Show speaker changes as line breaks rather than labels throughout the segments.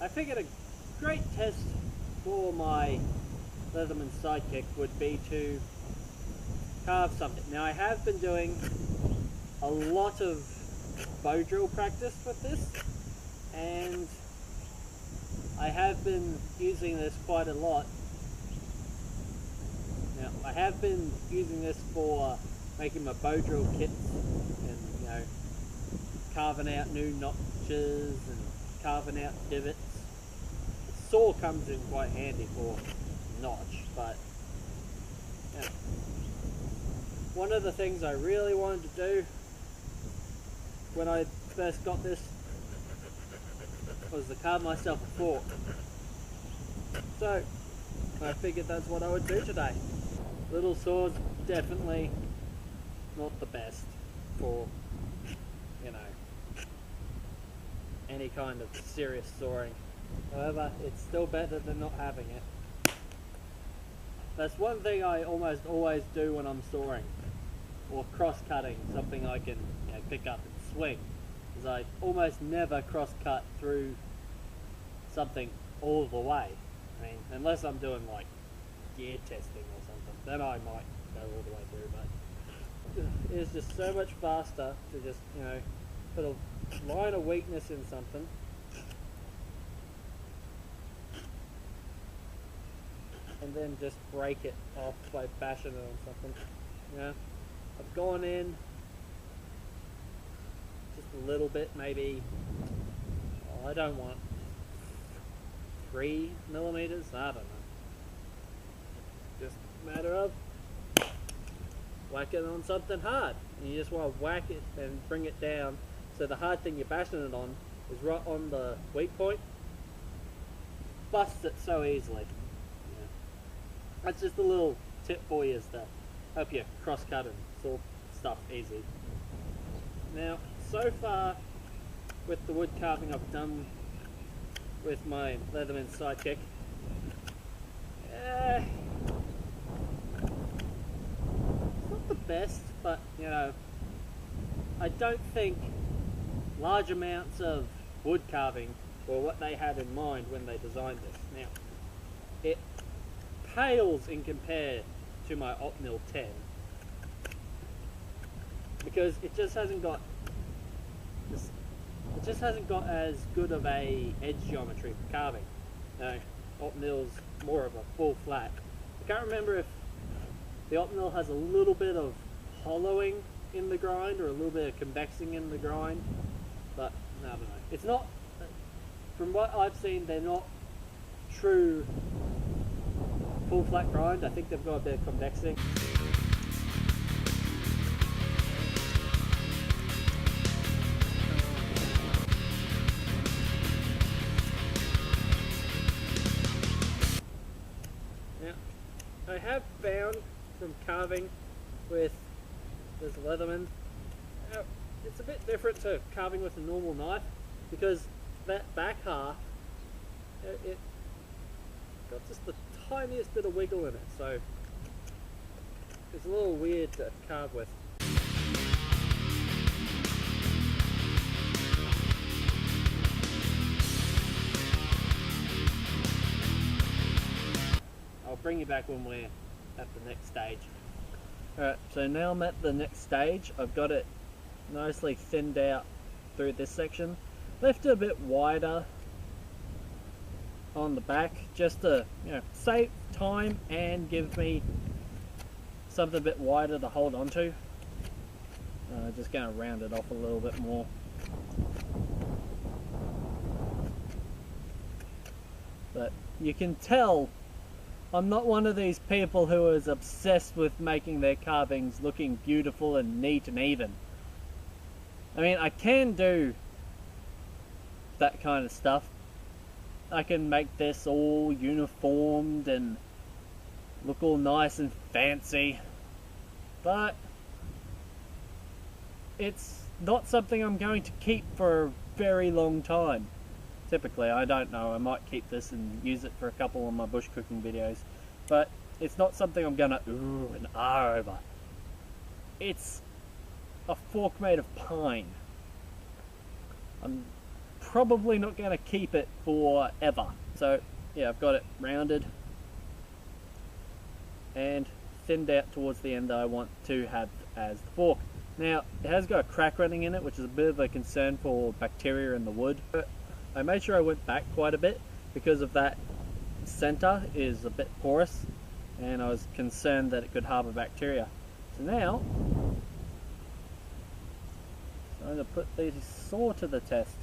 I figured a great test for my Leatherman Sidekick would be to carve something. Now I have been doing a lot of bow drill practice with this, and I have been using this quite a lot. Now I have been using this for making my bow drill kits and, you know, carving out new notches and carving out divots. The saw comes in quite handy for notch, but yeah. One of the things I really wanted to do when I first got this was to carve myself a fork. So I figured that's what I would do today. Little saw's definitely not the best for, you know, any kind of serious sawing. However, it's still better than not having it. That's one thing I almost always do when I'm sawing, or cross-cutting, something I can, you know, pick up and swing, is I almost never cross-cut through something all the way. I mean, unless I'm doing like gear testing or something, then I might go all the way through, but it's just so much faster to just, you know, put a line of weakness in something and then just break it off by bashing it on something. Yeah, I've gone in just a little bit, maybe, I don't want 3 millimeters, I don't know. Just a matter of whack it on something hard. And you just want to whack it and bring it down so the hard thing you're bashing it on is right on the weak point. Busts it so easily. Yeah. That's just a little tip for you, to help you cross cut and saw stuff easy. Now, so far with the wood carving I've done with my Leatherman Sidekick, it's not the best, but, you know, I don't think large amounts of wood carving were what they had in mind when they designed this. Now, it pales in compare to my Opnil 10, because it just hasn't got as good of a edge geometry for carving. Opnil's more of a full flat. I can't remember if the Opnil has a little bit of hollowing in the grind or a little bit of convexing in the grind, but I don't know. It's not, from what I've seen, they're not true full flat grind. I think they've got a bit of convexing. I have found from carving with this Leatherman, it's a bit different to carving with a normal knife, because that back half, it got just the tiniest bit of wiggle in it, so it's a little weird to carve with. I'll bring you back when we're at the next stage. Alright, so now I'm at the next stage. I've got it nicely thinned out through this section. Left it a bit wider on the back just to, you know, save time and give me something a bit wider to hold onto. Just going to round it off a little bit more. But you can tell I'm not one of these people who is obsessed with making their carvings looking beautiful and neat and even. I mean, I can do that kind of stuff. I can make this all uniformed and look all nice and fancy, but it's not something I'm going to keep for a very long time. Typically, I don't know, I might keep this and use it for a couple of my bush cooking videos, but it's not something I'm gonna ooh and ah over. It's a fork made of pine. I'm probably not going to keep it forever. So yeah, I've got it rounded and thinned out towards the end that I want to have as the fork. Now, it has got a crack running in it, which is a bit of a concern for bacteria in the wood. But I made sure I went back quite a bit because of that center is a bit porous, and I was concerned that it could harbor bacteria. So now, I'm going to put the saw to the test.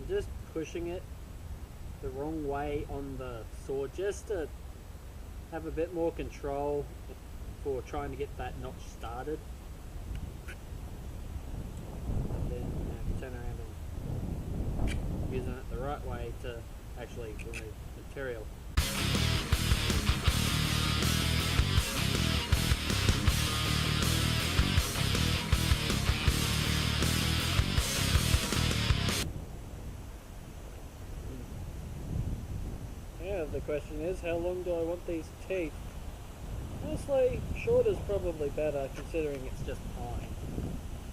Just pushing it the wrong way on the saw just to have a bit more control for trying to get that notch started. And then turn around and using it the right way to actually remove material. The question is, how long do I want these teeth? Honestly, short is probably better considering it's just pine.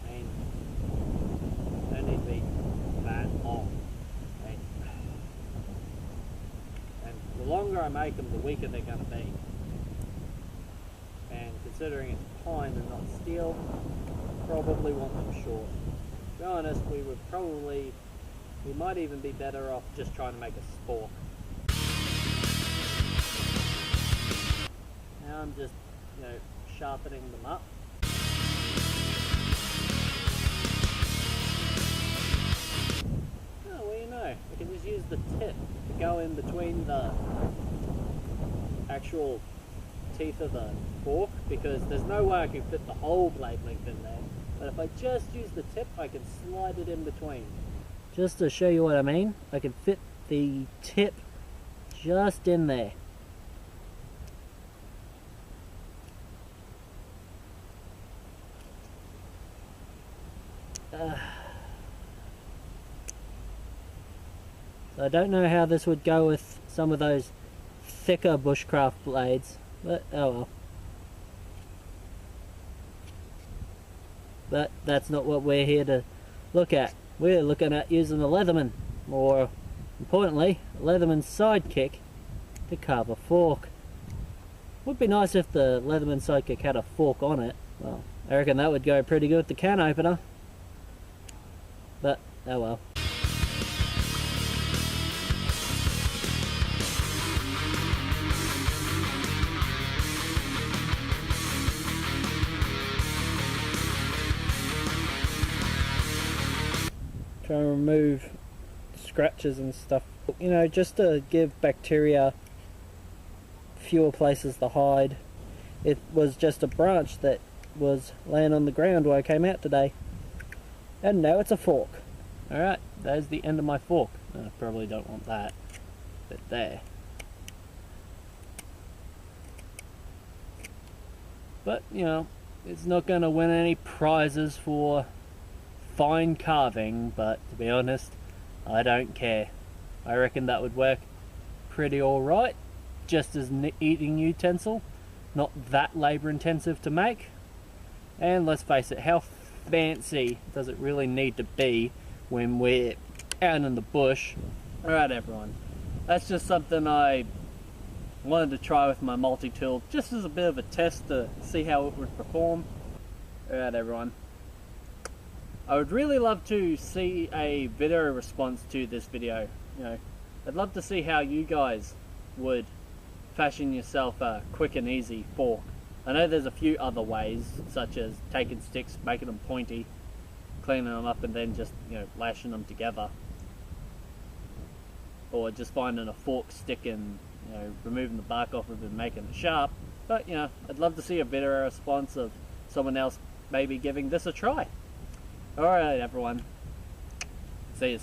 I mean, they don't need to be that long. And the longer I make them, the weaker they're going to be. And considering it's pine and not steel, probably want them short. To be honest, we might even be better off just trying to make a spork. Now I'm just, sharpening them up. Oh, well, I can just use the tip to go in between the actual teeth of the fork, because there's no way I can fit the whole blade length in there. But if I just use the tip, I can slide it in between. Just to show you what I mean, I can fit the tip just in there. So I don't know how this would go with some of those thicker bushcraft blades, but oh well. But that's not what we're here to look at. We're looking at using the Leatherman, more importantly, Leatherman Sidekick, to carve a fork. Would be nice if the Leatherman Sidekick had a fork on it. Well, I reckon that would go pretty good with the can opener. But oh well. Try and remove scratches and stuff, just to give bacteria fewer places to hide. It was just a branch that was laying on the ground where I came out today, and now it's a fork. Alright, there's the end of my fork. I probably don't want that, but there. But it's not going to win any prizes for fine carving, but to be honest, I don't care. I reckon that would work pretty alright, just as an eating utensil, not that labour intensive to make. And let's face it, how fancy does it really need to be when we're out in the bush? Alright everyone, that's just something I wanted to try with my multi-tool, just as a bit of a test to see how it would perform. Alright everyone, I would really love to see a video response to this video. I'd love to see how you guys would fashion yourself a quick and easy fork. I know there's a few other ways, such as taking sticks, making them pointy, cleaning them up and then just, lashing them together. Or just finding a fork stick and, removing the bark off of it and making it sharp. But, I'd love to see a video response of someone else maybe giving this a try. Alright everyone, see you.